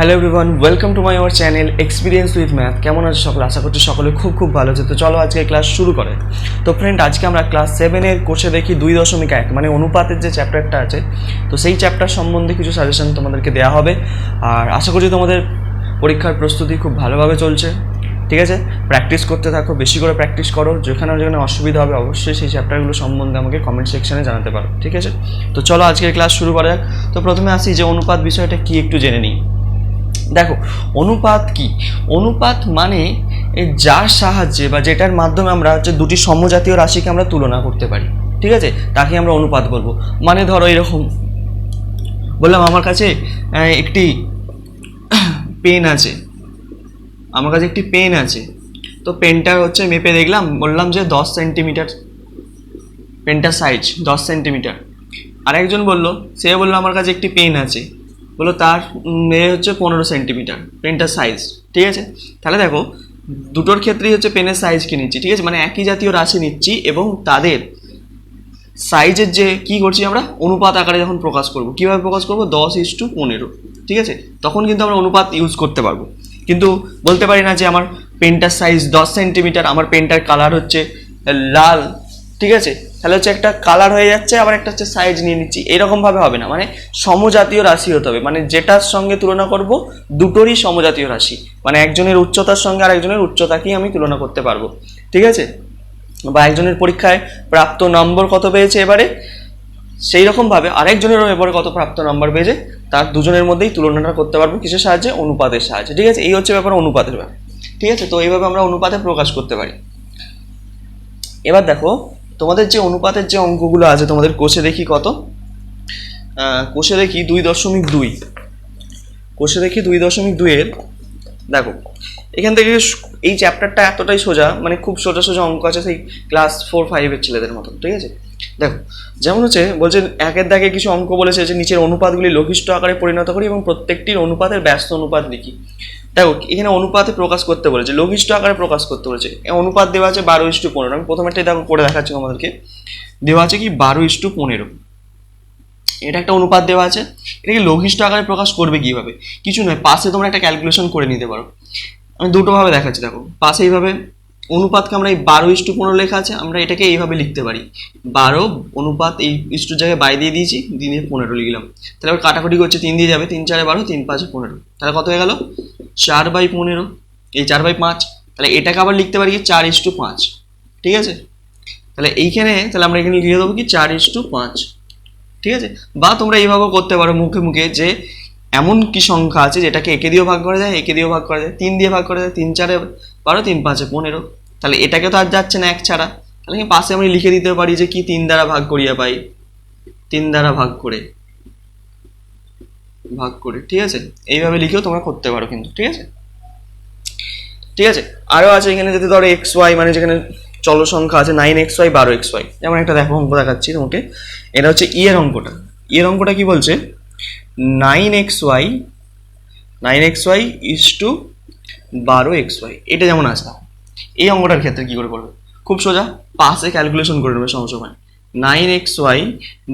Hello everyone, welcome to my our channel experience with math. কেমন আছে সকলে? আশা করছি সকলে খুব ভালো আছে। তো চলো আজকে ক্লাস শুরু করে। তো ফ্রেন্ড, আজকে আমরা ক্লাস 7-এর কোর্সে দেখি 2.1 মানে অনুপাতের যে চ্যাপ্টারটা আছে, তো সেই চ্যাপ্টার সম্বন্ধে কিছু সাজেশন তোমাদেরকে দেওয়া হবে। আর আশা করছি তোমাদের পরীক্ষার প্রস্তুতি খুব ভালোভাবে চলছে। ঠিক আছে, প্র্যাকটিস করতে থাকো, বেশি করে প্র্যাকটিস করো। যেখানে যেখানে অসুবিধা হবে অবশ্যই সেই চ্যাপ্টারগুলো সম্বন্ধে আমাকে কমেন্ট সেকশনে জানাতে পারো। ঠিক আছে, তো চলো আজকের ক্লাস শুরু করা যাক। তো প্রথমে আসি যে অনুপাত বিষয়টা কি একটু জেনে নিই। দেখো, অনুপাত কি? অনুপাত মানে যার সাহায্যে বা যেটার মাধ্যমে আমরা হচ্ছে দুটি সমজাতীয় রাশিকে আমরা তুলনা করতে পারি। ঠিক আছে, তাকে আমরা অনুপাত বলবো। মানে ধরো এরকম বললাম, আমার কাছে একটি পেন আছে, আমার কাছে একটি পেন আছে। তো পেনটা হচ্ছে মেপে দেখলাম, বললাম যে 10 সেন্টিমিটার পেনটার সাইজ 10 সেন্টিমিটার। আরেকজন বললো, সে বললো আমার কাছে একটি পেন আছে, বললো তার হচ্ছে 15 সেন্টিমিটার পেনটার সাইজ। ঠিক আছে, তাহলে দেখো দুটোর ক্ষেত্রেই হচ্ছে পেনের সাইজকে নিচ্ছি। ঠিক আছে, মানে একই জাতীয় রাশি নিচ্ছি এবং তাদের সাইজের যে কী করছি আমরা অনুপাত আকারে যখন প্রকাশ করব, কীভাবে প্রকাশ করব? 10:15। ঠিক আছে, তখন কিন্তু আমরা অনুপাত ইউজ করতে পারবো। কিন্তু বলতে পারি না যে আমার পেনটার সাইজ 10 সেন্টিমিটার, আমার পেনটার কালার হচ্ছে লাল। ঠিক আছে, তাহলে হচ্ছে একটা কালার হয়ে যাচ্ছে, আবার একটা হচ্ছে সাইজ নিয়ে নিচ্ছি, এরকমভাবে হবে না। মানে সমজাতীয় রাশি হতে হবে, মানে যেটার সঙ্গে তুলনা করব দুটোরই সমজাতীয় রাশি। মানে একজনের উচ্চতার সঙ্গে আর একজনের উচ্চতাকেই আমি তুলনা করতে পারবো। ঠিক আছে, বা একজনের পরীক্ষায় প্রাপ্ত নম্বর কত পেয়েছে এবারে, সেই রকমভাবে আরেকজনেরও এবারে কত প্রাপ্ত নম্বর পেয়েছে, তার দুজনের মধ্যেই তুলনাটা করতে পারবো কিসের সাহায্যে? অনুপাতের সাহায্যে। ঠিক আছে, এই হচ্ছে ব্যাপার অনুপাতের ব্যাপার। ঠিক আছে, তো এইভাবে আমরা অনুপাতে প্রকাশ করতে পারি। এবার দেখো, তোমাদের যে অনুপাতের যে অঙ্কগুলো আছে তোমাদের কোষে দেখি কত, কোষে দেখি 2.2, কোষে দেখি 2.2-এর। দেখো এখান থেকে এই চ্যাপ্টারটা এতটাই সোজা, মানে খুব সোজা সোজা অঙ্ক আছে সেই ক্লাস 4-5-এর ছেলেদের মতন। ঠিক আছে, দেখো যেমন হচ্ছে বলছে একের দাগে কিছু অঙ্ক বলেছে যে নিচের অনুপাতগুলি লঘিষ্ঠ আকারে পরিণত করি এবং প্রত্যেকটির অনুপাতের ব্যস্ত অনুপাত লিখি। দেখো এখানে অনুপাতে প্রকাশ করতে বলেছে, লঘিষ্ঠ আকারে প্রকাশ করতে বলেছে। অনুপাত দেওয়া আছে 12:15। আমি প্রথমেরটাই দেখো করে দেখাচ্ছি আমাদেরকে। দেওয়া আছে কি 12:15, এটা একটা অনুপাত দেওয়া আছে। এটাকে লঘিষ্ঠ আকারে প্রকাশ করবে কিভাবে? কিছু নয়, পাশে তোমরা একটা ক্যালকুলেশন করে নিতে পারো। আমি দুটোভাবে দেখাচ্ছি। দেখো পাশে এইভাবে অনুপাতকে আমরা এই 12:15 লেখা আছে, আমরা এটাকে এইভাবে লিখতে পারি। 12 অনুপাত এই ইস্টুর জায়গায় বাই দিয়ে দিয়েছি, দিয়ে 15 লিখলাম। তাহলে আবার কাটাকুটি করছে, 3 দিয়ে যাবে, 3 4 12, 3 5 15। তাহলে কত হয়ে গেল? 4/15, এই 4/5। তাহলে এটাকে আবার লিখতে পারি কি 4:5। ঠিক আছে, তাহলে এইখানে তাহলে আমরা এখানে লিখে দেবো কি 4:5। ঠিক আছে, বা তোমরা এইভাবেও করতে পারো মুখে মুখে, যে এমন কি সংখ্যা আছে যেটাকে একে দিয়েও ভাগ করা যায়, একে দিয়েও ভাগ করা যায়, 3 দিয়ে ভাগ করা যায়, 3 4 12, 3 5 15। তাহলে এটাকে তো আর যাচ্ছে না 1 ছাড়া, তাহলে পাশে আমি লিখে দিতে পারি যে কি 3 দ্বারা ভাগ করিয়া পাই, 3 দ্বারা ভাগ করে। ঠিক আছে, এইভাবে লিখেও তোমরা করতে পারো কিন্তু। ঠিক আছে, ঠিক আছে, আরও আছে এখানে যদি ধরো XY, মানে যেখানে চল সংখ্যা আছে 9XY 12XY। যেমন একটা দেখো অঙ্ক দেখাচ্ছি তোমাকে, এটা হচ্ছে এর অঙ্কটা। এর অঙ্কটা কি বলছে? 9XY 12XY, এটা যেমন আছে। এই অঙ্কটার ক্ষেত্রে কি করে করবে? খুব সোজা, পাশে ক্যালকুলেশন করে নেবে সময়। 9XY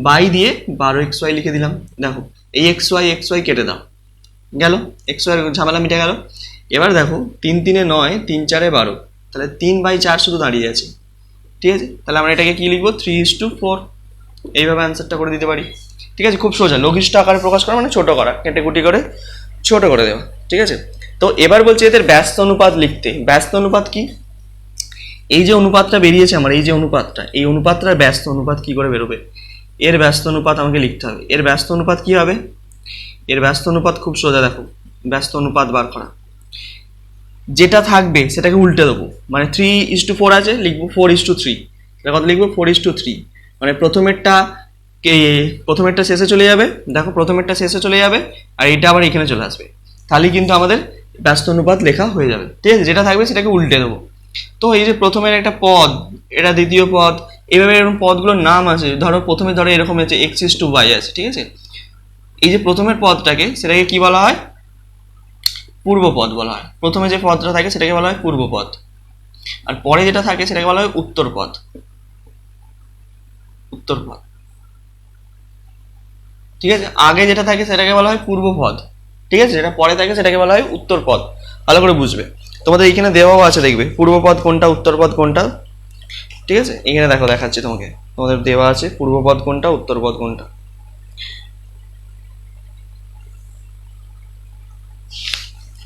বাই দিয়ে 12XY লিখে দিলাম। দেখো এই XY কেটে দাও, গেল XY ঝামেলা মিটে গেল। এবার দেখো 3 3 9, 3 4 12, তাহলে 3/4 শুধু দাঁড়িয়ে আছে। ঠিক আছে, তাহলে আমরা এটাকে কি লিখবো? 3:4। এইভাবে অ্যান্সারটা করে দিতে পারি। ঠিক আছে, খুব সোজা। লঘিষ্ঠ আকারে প্রকাশ করা মানে ছোট করা, কেটেকুটি করে ছোট করে দেওয়া। ঠিক আছে, তো এবার বলছি এদের ব্যস্ত অনুপাত লিখতে। ব্যস্ত অনুপাত কি? এই যে অনুপাতটা বেরিয়েছে আমার, এই যে অনুপাতটা, এই অনুপাতটার ব্যস্ত অনুপাত কি করে বেরোবে? এর ব্যস্ত অনুপাত আমাকে লিখতে হবে। এর ব্যস্ত অনুপাত কি হবে? এর ব্যস্ত অনুপাত খুব সোজা। দেখো ব্যস্ত অনুপাত বার করা, যেটা থাকবে সেটাকে উল্টে দেবো। মানে 3:4 আছে, লিখবো 4:3। এটা কত লিখবো? 4:3। মানে প্রথমেরটা শেষে চলে যাবে। দেখো প্রথমেরটা শেষে চলে যাবে, আর এটা আবার এখানে চলে আসবে। তাহলে কিন্তু আমাদের ব্যস্ত অনুপাত লেখা হয়ে যাবে। ঠিক আছে, যেটা থাকবে সেটাকে উল্টে দেবো। তো এই যে প্রথমের একটা পদ, এটা দ্বিতীয় পদ, এইভাবে এরকম পদগুলোর নাম আছে। ধরো প্রথমে ধরো এরকম আছে x:y আছে। ঠিক আছে, এই যে প্রথমের পদটাকে, সেটাকে কি বলা হয়? পূর্বপদ বলা হয়। প্রথমে যে পদটা থাকে সেটাকে বলা হয় পূর্বপদ, আর পরে যেটা থাকে সেটাকে বলা হয় উত্তরপদ। ঠিক আছে, আগে যেটা থাকে সেটাকে বলা হয় পূর্বপদ, ঠিক আছে, যেটা পরে থাকে সেটাকে বলা হয় উত্তরপদ। ভালো করে বুঝবে, তোমাদের এইখানে দেওয়াও আছে, দেখবে পূর্বপদ কোনটা উত্তরপদ কোনটা। ঠিক আছে, এখানে দেখো দেখাচ্ছি তোমাকে, তোমাদের দেওয়া আছে পূর্বপদ কোনটা উত্তরপদ কোনটা।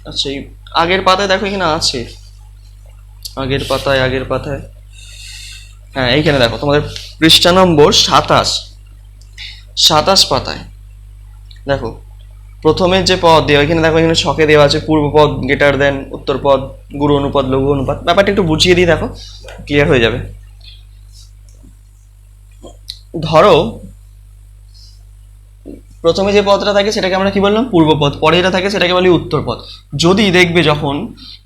আচ্ছা, এই আগের পাতায় দেখো এখানে আছে, আগের পাতায় হ্যাঁ এইখানে দেখো তোমাদের পৃষ্ঠা নম্বর 27 পাতায় দেখো প্রথমে যে পদ দেওয়া, এখানে দেখো এখানে ছকে দেওয়া আছে পূর্বপদ গ্রেটার দেন উত্তরপদ, গুরু অনুপাত লঘু অনুপাত। ব্যাপারটা একটু বুঝিয়ে দিই, দেখো ক্লিয়ার হয়ে যাবে। ধরো প্রথমে যে পদটা থাকে সেটাকে আমরা কি বললাম পূর্বপদ, পরে যেটা থাকে সেটাকে বলি উত্তরপদ। যদি দেখবে যখন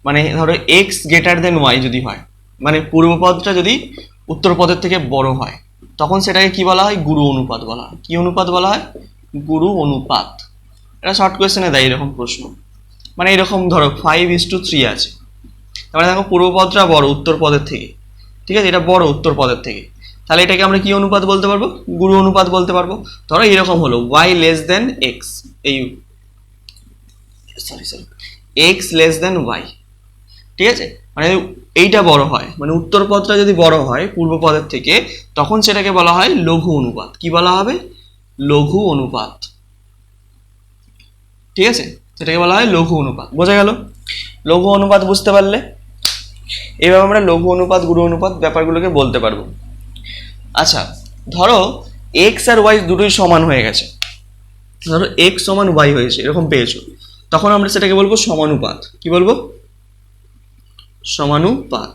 মানে ধরো এক্স গ্রেটার দেন ওয়াই যদি হয়, মানে পূর্বপদটা যদি উত্তরপদের থেকে বড় হয়, তখন সেটাকে কি বলা হয় গুরু অনুপাত বলা হয়। কি অনুপাত বলা হয়? গুরু অনুপাত। এটা শর্ট কোয়েশ্চেনে দেয় এরকম প্রশ্ন, মানে এরকম ধরো 5:3 আছে, তারপরে দেখো পূর্বপদটা বড় উত্তরপদের থেকে, ঠিক আছে, এটা বড় উত্তরপদের থেকে, তাহলে এটাকে আমরা কি অনুপাত বলতে পারবো? গুরু অনুপাত বলতে পারবো। ধরো এরকম হলো y লেস দেন এক্স, এই এক্স লেস দেন ওয়াই, ঠিক আছে, মানে এইটা বড় হয়, মানে উত্তরপদটা যদি বড় হয় পূর্বপদের থেকে, তখন সেটাকে বলা হয় লঘু অনুপাত। কি বলা হবে? লঘু অনুপাত। ঠিক আছে, সেটাকে বলা হয় লঘু অনুপাত। বোঝা গেল? লঘু অনুপাত বুঝতে পারলে এইভাবে আমরা লঘু অনুপাত গুরু অনুপাত ব্যাপারগুলোকে বলতে পারবো। আচ্ছা, ধরো এক্স আর ওয়াই দুটোই সমান হয়ে গেছে, ধরো এক্স সমান ওয়াই হয়েছে, এরকম পেয়েছো, তখন আমরা সেটাকে বলবো সমানুপাত। কি বলবো? সমানুপাত।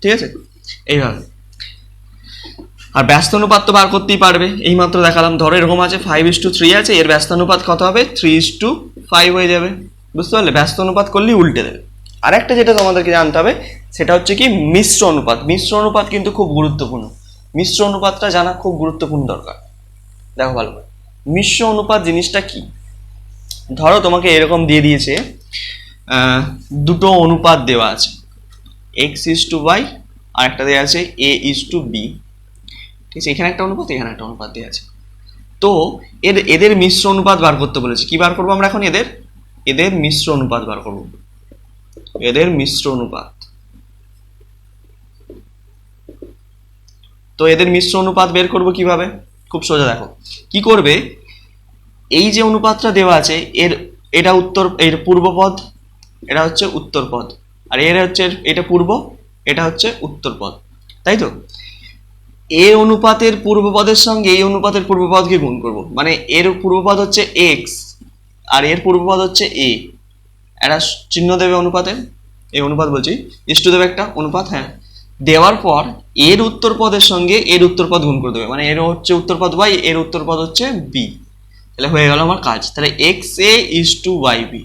ঠিক আছে, এইভাবে। আর ব্যস্তানুপাত তো বার করতেই পারবে, এই মাত্র দেখালাম। ধরো এরকম আছে 5:3 আছে, এর ব্যস্তানুপাত কত হবে? 3:5 হয়ে যাবে। বুঝতে পারলে? ব্যস্তানুপাত করলেই উল্টে দেবে। আর একটা যেটা তোমাদেরকে জানতে হবে সেটা হচ্ছে কি মিশ্র অনুপাত। মিশ্র অনুপাত কিন্তু খুব গুরুত্বপূর্ণ, মিশ্র অনুপাতটা জানা খুব গুরুত্বপূর্ণ দরকার। দেখো ভালো করে, মিশ্র অনুপাত জিনিসটা কি। ধরো তোমাকে এরকম দিয়ে দিয়েছে দুটো অনুপাত দেওয়া আছে, x:y আর একটা দেওয়া আছে a:b। ঠিক আছে, এখানে একটা অনুপাত এখানে একটা অনুপাত দেওয়া আছে। তো এদের মিশ্র অনুপাত বার করতে বলেছে। কি বার করবো আমরা এখন? এদের মিশ্র অনুপাত বার করবো, এদের মিশ্র অনুপাত। তো এদের মিশ্র অনুপাত বের করবো কিভাবে? খুব সোজা, দেখো কি করবে। এই যে অনুপাতটা দেওয়া আছে এর পূর্বপদ, এটা হচ্ছে উত্তরপদ, আর এর হচ্ছে এটা পূর্ব, এটা হচ্ছে উত্তরপদ, তাই তো? এ অনুপাতের পূর্বপদের সঙ্গে এই অনুপাতের পূর্বপদকে গুণ করব, মানে এর পূর্বপদ হচ্ছে এক্স আর এর পূর্বপদ হচ্ছে এ, একটা চিহ্ন দেবে অনুপাতে, এই অনুপাত বলছি, ইষ্টু দেবে একটা অনুপাত, হ্যাঁ, দেওয়ার পর এর উত্তরপদের সঙ্গে এর উত্তরপদ গুণ করে দেবে, মানে এর হচ্ছে উত্তরপদ ওয়াই, এর উত্তরপদ হচ্ছে বি, তাহলে হয়ে গেল আমার কাজ। তাহলে X A is to Y B.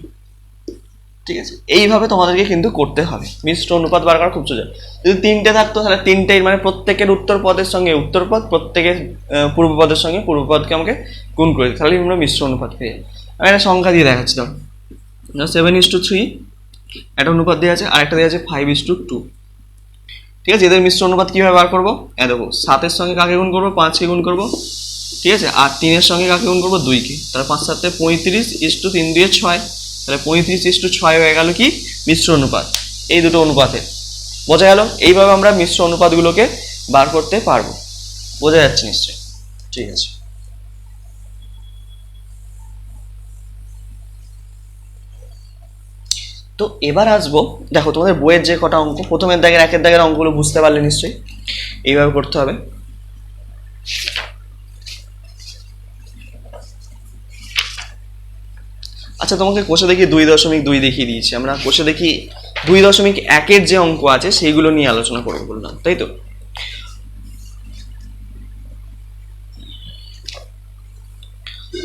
ঠিক আছে, এইভাবে তোমাদেরকে কিন্তু করতে হবে। মিশ্র অনুপাত বার করা খুব সোজা। যদি তিনটে থাকতো তাহলে তিনটেই, মানে প্রত্যেকের উত্তরপদের সঙ্গে উত্তরপদ, প্রত্যেকের পূর্বপদের সঙ্গে পূর্বপদকে আমাকে গুণ করে দিই, তাহলে আমরা মিশ্র অনুপাত পেয়ে যাই। আমি একটা সংখ্যা দিয়ে দেখাচ্ছি, ধরো 7:3 একটা অনুপাত দেওয়া আছে, আর একটা দেওয়া আছে 5:2। ঠিক আছে, এদের মিশ্র অনুপাত কিভাবে বার করবো? দেখো 7-এর সঙ্গে কাকে গুণ করবো? 5-কে গুণ করবো। ঠিক আছে, আর 3-এর সঙ্গে কাকে গুণ করবো? 2-কে। তাহলে 5-7 35:3 তাহলে 35:6 হয়ে গেল কি মিশ্র অনুপাত, এই দুটো অনুপাতের। বোঝা গেল? এইভাবে আমরা মিশ্র অনুপাতগুলোকে বার করতে পারবো। বোঝা যাচ্ছে নিশ্চয়ই? ঠিক আছে, তো এবার আসবো, দেখো তোমাদের বইয়ের যে কটা অঙ্ক, প্রথমের দাগের একের দাগের অঙ্কগুলো বুঝতে পারলে নিশ্চয়ই এইভাবে করতে হবে। আচ্ছা, তোমাকে কোষে দেখি 2.2 দেখিয়ে দিয়েছি আমরা। কোষে দেখি 2.1-এর যে অঙ্ক আছে সেইগুলো নিয়ে আলোচনা করবো বললাম, তাই তো?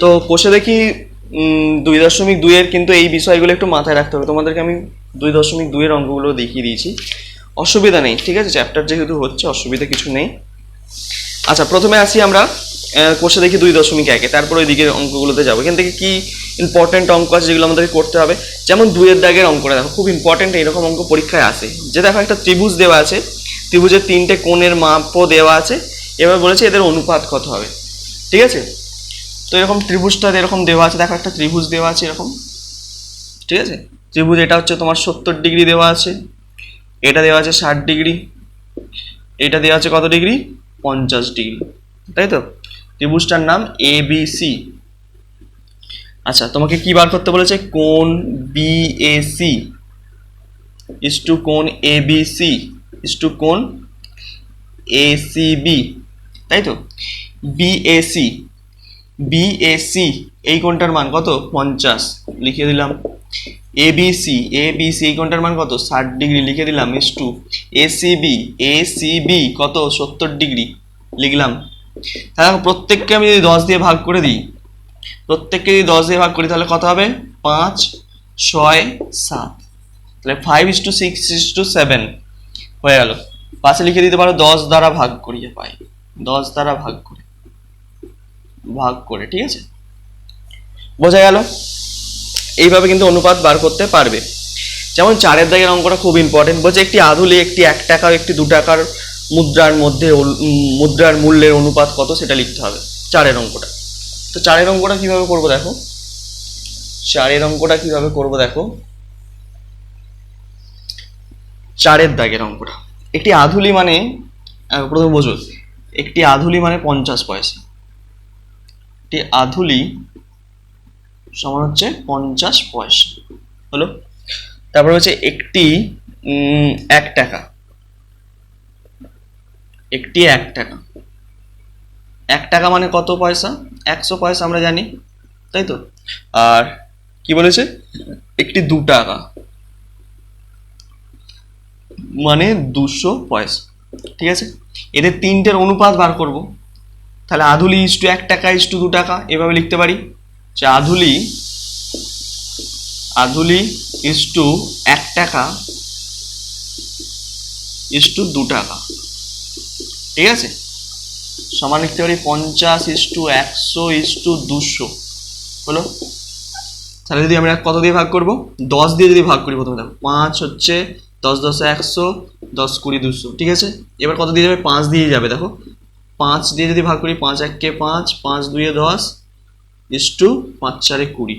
তো কোষে দেখি 2.2-এর কিন্তু এই বিষয়গুলো একটু মাথায় রাখতে হবে তোমাদেরকে। আমি 2.2-এর অঙ্কগুলো দেখিয়ে দিয়েছি, অসুবিধা নেই। ঠিক আছে, চ্যাপ্টার যেহেতু হচ্ছে অসুবিধা কিছু নেই। আচ্ছা, প্রথমে আসি আমরা কোষে দেখি 2.1-এ, তারপর ওই দিকের অঙ্কগুলোতে যাবো। এখান থেকে কি ইম্পর্টেন্ট অঙ্ক আছে যেগুলো আমাদেরকে করতে হবে, যেমন 2-এর দাগের অঙ্কটা দেখো, খুব ইম্পর্টেন্ট, এইরকম অঙ্ক পরীক্ষায় আসে। যে দেখো একটা ত্রিভুজ দেওয়া আছে, ত্রিভুজের 3টে কোণের মাপও দেওয়া আছে, এবার বলেছে এদের অনুপাত কত হবে। ঠিক আছে, তো এরকম ত্রিভুজটা এরকম দেওয়া আছে, দেখো একটা ত্রিভুজ দেওয়া আছে এরকম, ঠিক আছে। ত্রিভুজ এটা হচ্ছে তোমার 70 ডিগ্রি দেওয়া আছে, এটা দেওয়া আছে 60 ডিগ্রি, এটা দেওয়া আছে কত ডিগ্রি, 50 ডিগ্রি, তাই তো। ত্রিভুজটার নাম ABC। আচ্ছা, তোমাকে কি বার করতে বলেছে, কোণ BAC ইস টু কোণ ABC ইস টু কোণ ACB, তাই তো। BAC BAC এই কোণটার মান কত, 50, লিখে দিলাম। ABC এই কোণটার মান কত, 60 ডিগ্রি, লিখে দিলাম, ইস টু ACB কত, 70 ডিগ্রি, লিখলাম। তাহলে প্রত্যেককে আমি যদি 10 দিয়ে ভাগ করে দিই, তাহলে কত হবে, 5, 6, 7, তাহলে 5:6:7 হয়ে গেল। পাশে লিখে দিতে পারো 10 দ্বারা ভাগ করিয়ে পাই, 10 দ্বারা ভাগ করে, ঠিক আছে, বোঝা গেল। এইভাবে কিন্তু অনুপাত বার করতে পারবে। যেমন 4 দাগের অঙ্কটা খুব ইম্পর্টেন্ট, বলছে একটি আধুলি একটি 1 টাকা ও একটি 2 টাকার মুদ্রার মধ্যে মুদ্রার মূল্যের অনুপাত কত সেটা লিখতে হবে, 4 অঙ্কটা। তো 4 অঙ্কটা কিভাবে করবো দেখো, 4 অঙ্কটা কিভাবে করবো দেখো। 4 দাগের অঙ্কটা, একটি আধুলি মানে প্রথমে বোঝো, একটি আধুলি মানে 50 পয়সা, একটি আধুলি সমান হচ্ছে 50 পয়সা হলো। তারপরে হচ্ছে একটি 1 টাকা, একটি 1 টাকা, 1 টাকা মানে কত পয়সা, 100 পয়সা আমরা জানি, তাই তো। আর কি বলেছে, একটি 2 টাকা মানে 200 পয়সা, ঠিক আছে। এদের তিনটের অনুপাত বার করব, তাহলে আধুলি ইস টু 1 টাকা ইস টু 2 টাকা এভাবে লিখতে পারি, যে আধুলি ইস টু 1 টাকা ইস টু 2 টাকা, ঠিক আছে, সমান লিখতে পারি 50 ইস টু 100 ইস টু 200 হলো। তাহলে যদি আমরা কত দিয়ে ভাগ করব, 10 দিয়ে যদি ভাগ করি, প্রথমে দেখো 5 হচ্ছে 10 10 100, 10 20 200, ঠিক আছে। এবার কত দিয়ে যাবে, 5 দিয়ে যাবে, দেখো 5 দিয়ে যদি ভাগ করি, 5 1 কে 5, 5 2 এ 10 ইস টু 5 4 এ 20,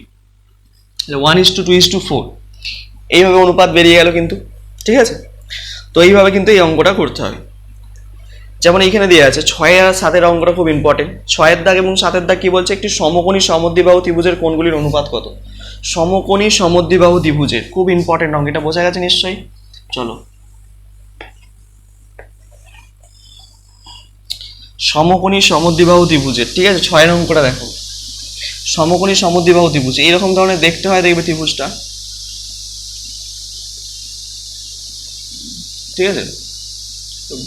1:2:4 এইভাবে অনুপাত বেরিয়ে গেল কিন্তু, ঠিক আছে। তো এইভাবে কিন্তু এই অঙ্কটা করতে হবে। যেমন এইখানে দেওয়া আছে 6 আর 7 অঙ্কটা খুব ইম্পর্টেন্ট। 6 দাগ এবং 7 দাগ কি বলছে, একটি সমকোণী সমদ্বিবাহু ত্রিভুজের কোণগুলির অনুপাত কত। সমকোণী সমদ্বিবাহু ত্রিভুজের খুব ইম্পর্টেন্ট অঙ্ক, এটা বোঝা গেছে নিশ্চয়ই। চলো, সমকোণী সমদ্বিবাহু ত্রিভুজের, ঠিক আছে, 6 অঙ্কটা দেখো। সমকোণী সমদ্বিবাহু ত্রিভুজ এইরকম ধরনের দেখতে হয়, দেখবে ত্রিভুজটা, ঠিক আছে,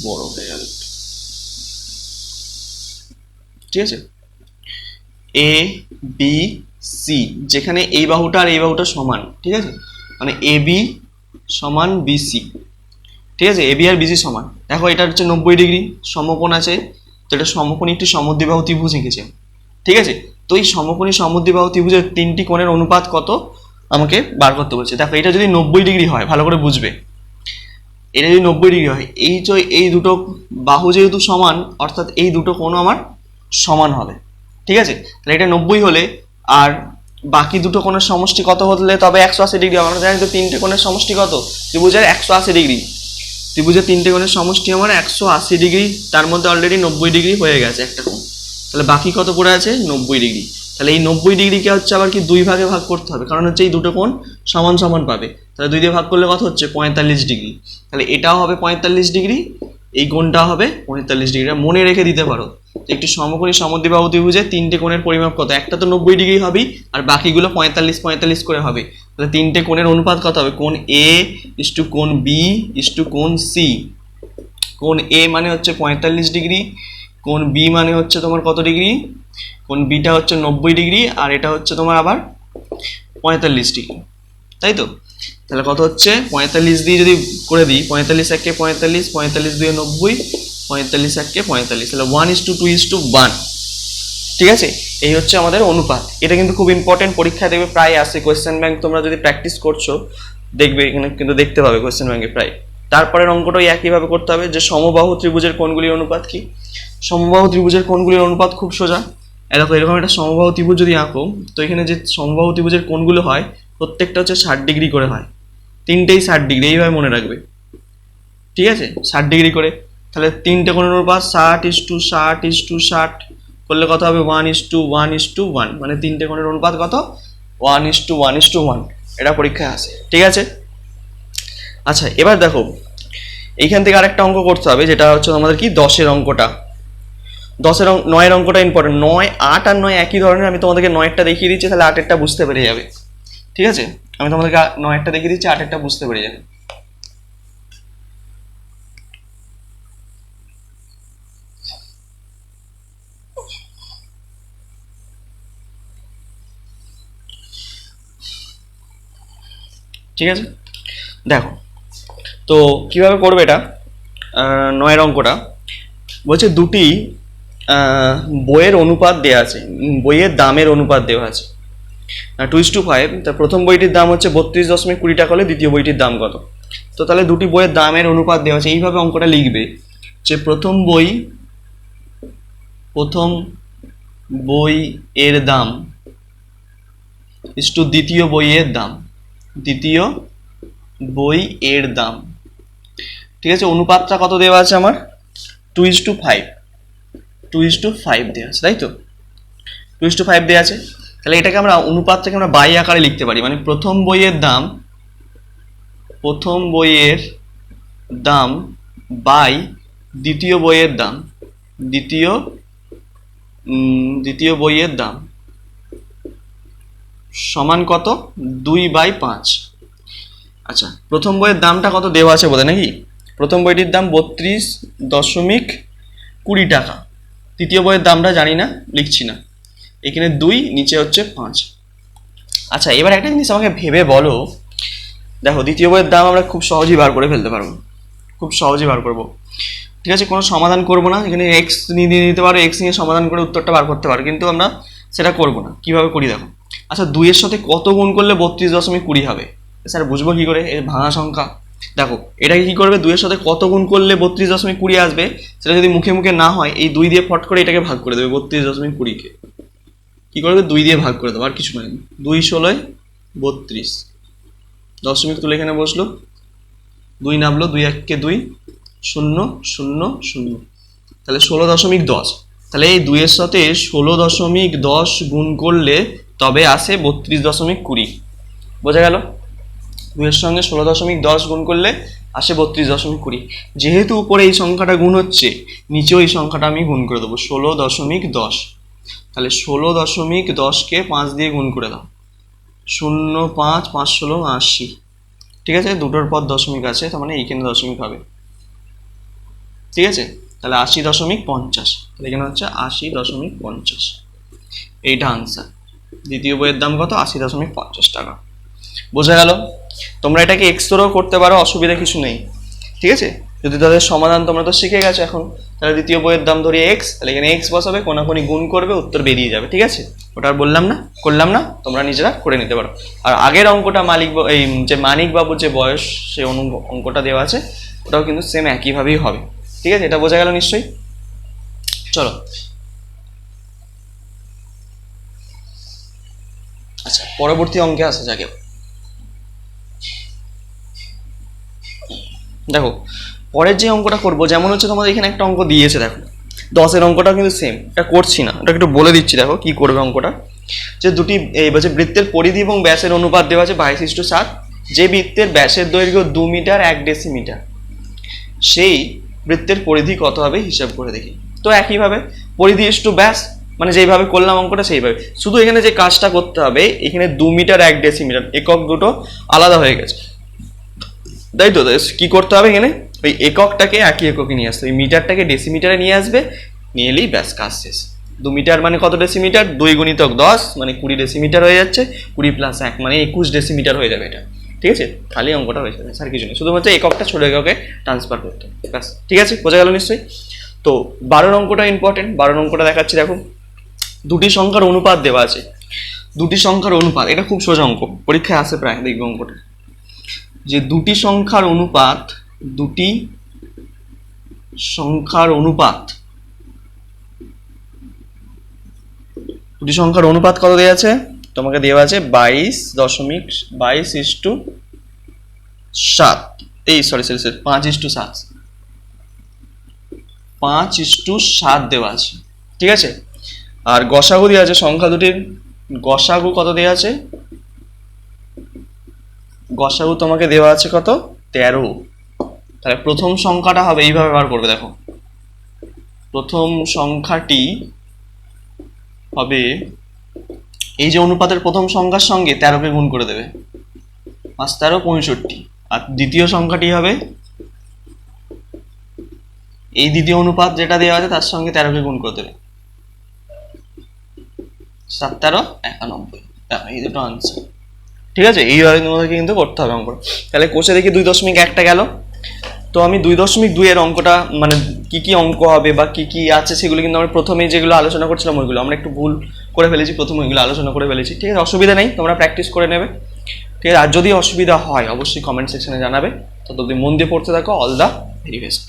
বড় হয়ে গেল, ঠিক আছে। এ বি সি, যেখানে এই বাহুটা আর এই বাহুটা সমান, ঠিক আছে, মানে এ বি সমান বিসি, ঠিক আছে, এ বি আর বিসি সমান। দেখো এটা হচ্ছে 90 ডিগ্রি সমকোণ আছে, তো এটা সমকোণী একটি সমদ্বিবাহু ত্রিভুজ এঁকেছে, ঠিক আছে। তো এই সমকোণী সমদ্বিবাহু ত্রিভুজের তিনটি কোণের অনুপাত কত আমাকে বার করতে বলছে। দেখো এটা যদি 90 ডিগ্রি হয়, ভালো করে বুঝবে, এটা যদি 90 ডিগ্রি হয়, এই দুটো বাহু যেহেতু সমান, অর্থাৎ এই দুটো কোণও আমার সমান হবে, ঠিক আছে। তাহলে এটা 90 হলে আর বাকি দুটো কোণের সমষ্টি কত হলে তবে 180 ডিগ্রি হবে। আমরা জানি তো তিনটে কোণের সমষ্টি কত, ত্রিভুজের 180 ডিগ্রি, ত্রিভুজের তিনটে কোণের সমষ্টি আমার 180 ডিগ্রি, তার মধ্যে অলরেডি 90 ডিগ্রি হয়ে গেছে একটা কোণ, তাহলে বাকি কত পড়ে আছে, 90 ডিগ্রি। তাহলে এই 90 ডিগ্রিকে হচ্ছে আবার কি 2 ভাগে ভাগ করতে হবে, কারণ হচ্ছে এই দুটো কোণ সমান সমান পাবে, তাহলে 2 দিয়ে ভাগ করলে কত হচ্ছে, 45 ডিগ্রি। তাহলে এটাও হবে 45 ডিগ্রি, এই কোণটা হবে 45 ডিগ্রি। মনে রেখে দিতে পারো একটি সমকোণী সমদ্বিবাহু ত্রিভুজের তিনটে কোণের পরিমাপ কত, একটা তো 90 ডিগ্রি হবেই, আর বাকিগুলো 45 45 করে হবে। তাহলে তিনটে কোণের অনুপাত কত হবে, কোণ এ ইস টু কোণ বি ইস টু কোণ সি। কোণ এ মানে হচ্ছে 45 ডিগ্রি, কোণ বি মানে হচ্ছে তোমার কত ডিগ্রি, কোণ বিটা হচ্ছে 90 ডিগ্রি, আর এটা হচ্ছে তোমার আবার 45 ডিগ্রি, তাই তো। তাহলে কত হচ্ছে, 45 দিয়ে যদি করে দিই, 45 1 কে 45, 45 2 90, 45 1 কে 45, তাহলে 1:2:1, ঠিক আছে। এই হচ্ছে আমাদের অনুপাত। এটা কিন্তু খুব ইম্পর্টেন্ট, পরীক্ষা দেবে প্রায় আসে কোয়েশ্চেন ব্যাংক, তোমরা যদি প্র্যাকটিস করছো দেখবে এখানে কিন্তু দেখতে পাবে কোয়েশ্চেন ব্যাংকে প্রায়। তারপরের অঙ্কটাই একইভাবে করতে হবে, যে সমবাহু ত্রিভুজের কোণগুলির অনুপাত কি। সমবাহু ত্রিভুজের কোণগুলির অনুপাত খুব সোজা, দেখো এরকম একটা সমবাহু ত্রিভুজ যদি আঁকো, তো এখানে যে সমবাহু ত্রিভুজের কোণগুলো হয় প্রত্যেকটা হচ্ছে 60 ডিগ্রি করে হয়, তিনটেই 60 ডিগ্রি, এইভাবে মনে রাখবে, ঠিক আছে? 60 ডিগ্রি করে, তাহলে তিনটে কোণের অনুপাত 60:60:60 করলে কত হবে? 1:1:1, মানে তিনটে কোণের অনুপাত কত? 1:1:1। এটা পরীক্ষায় আসে, ঠিক আছে? আচ্ছা এবার দেখো এইখান থেকে আরেকটা অঙ্ক করতে হবে, যেটা হচ্ছে আমাদের কি 10-এর অঙ্কটা। 9-এর অঙ্কটা ইম্পর্টেন্ট। 9, 8 আর 9 একই ধরনের। আমি তোমাদেরকে 9-এরটা দেখিয়ে দিচ্ছি, তাহলে 8-এরটা বুঝতে পেরে যাবে, ঠিক আছে? আমি তোমাদেরকে 9-এরটা দেখিয়ে দিচ্ছি, 8-এরটা বুঝতে পেরে যাবে। ঠিক আছে, দেখো তো কিভাবে করবে এটা। 9-এর অঙ্কটা বলছে দুটি বইয়ের অনুপাত দেওয়া আছে, বইয়ের দামের অনুপাত দেওয়া আছে 2:5। তা প্রথম বইটির দাম হচ্ছে 32.20 টাকা হলে দ্বিতীয় বইটির দাম কত? তো তাহলে দুটি বইয়ের দামের অনুপাত দেওয়া আছে, এইভাবে অঙ্কটা লিখবে যে প্রথম বই এর দাম ইস টু দ্বিতীয় বইয়ের দাম, দ্বিতীয় বই এর দাম, ঠিক আছে? অনুপাতটা কত দেওয়া আছে আমার? 2:5, 2:5 দেওয়া আছে, তাই তো? 2:5 দেওয়া আছে, তাহলে এটাকে আমরা অনুপাতটাকে আমরা বাই আকারে লিখতে পারি, মানে প্রথম বইয়ের দাম বাই দ্বিতীয় বইয়ের দাম, দ্বিতীয় বইয়ের দাম সমান কত? 2/5। আচ্ছা প্রথম বইয়ের দামটা কত দেওয়া আছে বলে নাকি? প্রথম বইটির দাম 32.20 টাকা, তৃতীয় বইয়ের দামটা জানি না, লিখছি না, এখানে 2, নিচে হচ্ছে 5। আচ্ছা এবার একটা জিনিস আমাকে ভেবে বলো, দেখো দ্বিতীয় বইয়ের দাম আমরা খুব সহজেই বার করে ফেলতে পারবো, খুব সহজেই বার করবো, ঠিক আছে? কোনো সমাধান করবো না, এখানে এক্স নিয়ে নিতে পারো, এক্স নিয়ে সমাধান করে উত্তরটা বার করতে পারো, কিন্তু আমরা সেটা করবো না। কিভাবে করি দেখো। আচ্ছা 2-এর সাথে কত গুণ করলে 32.20 হবে? স্যার বুঝবো কি করে? এর ভাঙা সংখ্যা। দেখো এটাকে কি করবে, 2-এর সাথে কত গুণ করলে 32.20 আসবে, সেটা যদি মুখে মুখে না হয়, এই 2 দিয়ে ফট করে এটাকে ভাগ করে দেবে। 32.20-কে কি করবে? 2 দিয়ে ভাগ করে দেবো, আর কিছু নয়। 2-16-32, দশমিক তুলে এখানে বসলো, 2 নামলো, 2-1-2, 0-0-0, তাহলে 16.10। তাহলে এই 2-এর সাথে 16.10 গুণ করলে তবে আসে 32.20। বোঝা গেল? 2-এর সঙ্গে 16.10 গুণ করলে আসে 32.20। যেহেতু উপরে এই সংখ্যাটা গুণ হচ্ছে, নিচেও এই সংখ্যাটা আমি গুণ করে দেবো 16.10। তাহলে 16.10-কে 5 দিয়ে গুণ করে দাও, 0-5-5-16-80, ঠিক আছে? দুটোর পর দশমিক আছে, তার মানে এইখানে দশমিক হবে, ঠিক আছে? তাহলে 80.50, তাহলে এখানে হচ্ছে 80.50, এইটা আনসার। দ্বিতীয় বইয়ের দাম কত? 80.50 টাকা। বোঝা গেল? তোমরা এটাকে এক্স ধরেও করতে পারো, অসুবিধা কিছু নেই, ঠিক আছে? যদি তাদের সমাধান তোমরা তো শিখে গেছো এখন, তাহলে দ্বিতীয় বইয়ের দাম ধরি এক্স, তাহলে এখানে এক্স বসাবে, কোনাকুনি গুণ করবে, উত্তর বেরিয়ে যাবে, ঠিক আছে? ওটা আর বললাম না, করলাম না, তোমরা নিজেরা করে নিতে পারো। আর আগের অঙ্কটা এই যে মানিকবাবুর যে বয়স, সে অঙ্কটা দেওয়া আছে, ওটাও কিন্তু সেম একইভাবেই হবে, ঠিক আছে? এটা বোঝা গেল নিশ্চয়ই? চলো আচ্ছা পরবর্তী অঙ্কে আসা যাক। দেখো পরের যে অঙ্কটা করবো, যেমন হচ্ছে তোমাদের এখানে একটা অঙ্ক দিয়েছে, দেখো 10-এর অঙ্কটা কিন্তু সেম, এটা করছি না, এটা একটু বলে দিচ্ছি। দেখো কি করবে অঙ্কটা, যে দুটি এই বলছে বৃত্তের পরিধি এবং ব্যাসের অনুপাত দেওয়া আছে 22:7। যে বৃত্তের ব্যাসের দৈর্ঘ্য 2 মিটার 1 ডেসিমিটার, সেই বৃত্তের পরিধি কত হবে হিসাব করে দেখি। তো একইভাবে পরিধি ইস টু ব্যাস, মানে যেইভাবে করলাম অঙ্কটা সেইভাবে, শুধু এখানে যে কাজটা করতে হবে, এখানে 2 মিটার 1 ডেসিমিটার একক দুটো আলাদা হয়ে গেছে, তাই তো? কি করতে হবে এখানে, ওই এককটাকে একই এককে নিয়ে আসতে, ওই মিটারটাকে ডেসিমিটারে নিয়ে আসবে, নিয়ে এলেই ব্যাস কাজ শেষ। 2 মিটার মানে কত ডেসিমিটার? 2 × 10 মানে 20 ডেসিমিটার হয়ে যাচ্ছে, 20 + 1 মানে 21 ডেসিমিটার হয়ে যাবে এটা, ঠিক আছে? খালি অঙ্কটা হয়ে যাবে, স্যার কিছু নেই, শুধুমাত্র এককটা ছোট এককে ট্রান্সফার করতে, ব্যাস, ঠিক আছে? বোঝা গেল নিশ্চয়ই? তো 12 অঙ্কটা ইম্পর্টেন্ট, 12 অঙ্কটা দেখাচ্ছি। দেখো দুটি সংখ্যার অনুপাত দেওয়া আছে, দুটি সংখ্যার অনুপাত, এটা খুব সোজা অঙ্ক, পরীক্ষায় আসে প্রায়, দেখবে অঙ্কটা, যে দুটি সংখ্যার অনুপাত, দুটি সংখ্যার অনুপাত দুটি সংখ্যার অনুপাত কত দেওয়া আছে? তোমাকে দেওয়া আছে 22.22:7 এই সরি 5:7 5:7 দেওয়া আছে, ঠিক আছে। আর গসাগু দেওয়া আছে সংখ্যা দুটির, গসাগু কত দেওয়া আছে? গসাগু তোমাকে দেওয়া আছে কত? 13। তাহলে প্রথম সংখ্যাটা হবে এইভাবে বার করবে, দেখো প্রথম সংখ্যাটি হবে এই যে অনুপাতের প্রথম সংখ্যার সঙ্গে 13কে গুণ করে দেবে, 5 13 65। আর দ্বিতীয় সংখ্যাটি হবে এই দ্বিতীয় অনুপাত যেটা দেওয়া আছে তার সঙ্গে 13কে গুণ করে দেবে, 7 13 91। দেখো এই দুটো আনসার, ঠিক আছে। এইভাবে তোমাদেরকে কিন্তু করতে হবে অঙ্ক। তাহলে কোষে দেখি 2.1টা গেল। তো আমি 2.2 এর অঙ্কটা মানে কি কি অঙ্ক হবে বা কি কি আছে সেগুলো কিন্তু আমরা প্রথমেই যেগুলো আলোচনা করছিলাম ওইগুলো আমরা একটু ভুল করে ফেলেছি, প্রথমে ওইগুলো আলোচনা করে ফেলেছি, ঠিক আছে। অসুবিধা নেই, তোমরা প্র্যাকটিস করে নেবে, ঠিক আছে। আর যদি অসুবিধা হয় অবশ্যই কমেন্ট সেকশনে জানাবে। ততদিন মন দিয়ে পড়তে থাকো। All the very best.